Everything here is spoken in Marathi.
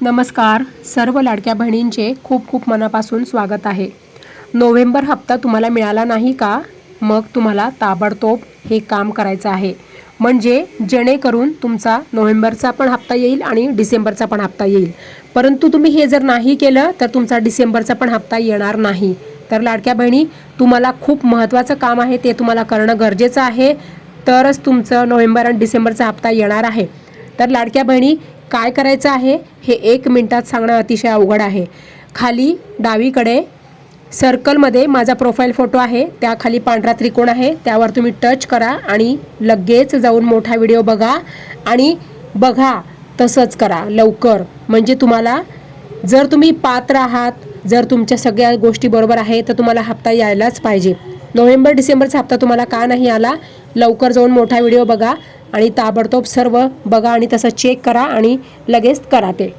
नमस्कार. सर्व लाडक्या बहिणींचे खूप खूप मनापासून स्वागत आहे. नोव्हेंबर हप्ता तुम्हाला मिळाला नाही का? मग तुम्हाला ताबडतोब हे काम करायचं आहे, म्हणजे जेणेकरून तुमचा नोव्हेंबरचा पण हप्ता येईल आणि डिसेंबरचा पण हप्ता येईल. परंतु तुम्ही हे जर नाही केलं तर तुमचा डिसेंबरचा पण हप्ता येणार नाही. तर लाडक्या बहिणी, तुम्हाला खूप महत्त्वाचं काम आहे, ते तुम्हाला करणं गरजेचं आहे. तरच तुमचं नोव्हेंबर आणि डिसेंबरचा हप्ता येणार आहे. तर लाडक्या बहिणी, काय करायचं आहे हे 1 मिनिटात सांगणं अतिशय अवघड आहे. खाली डावीकडे सर्कलमध्ये माझा प्रोफाईल फोटो आहे, त्याखाली पांढरा त्रिकोण आहे, त्यावर तुम्ही टच करा आणि लगेच जाऊन मोठा व्हिडिओ बघा आणि बघा तसंच करा लवकर. म्हणजे तुम्हाला, जर तुम्ही पात्र आहात, जर तुमच्या सगळ्या गोष्टी बरोबर आहे, तर तुम्हाला हप्ता यायलाच पाहिजे. नोव्हेंबर डिसेंबरचा हप्ता तुम्हाला का नाही आला? लवकर जाऊन मोठा व्हिडिओ बघा आणि ताबडतोब सर्व बघा आणि तसं चेक करा आणि लगेच करा ते.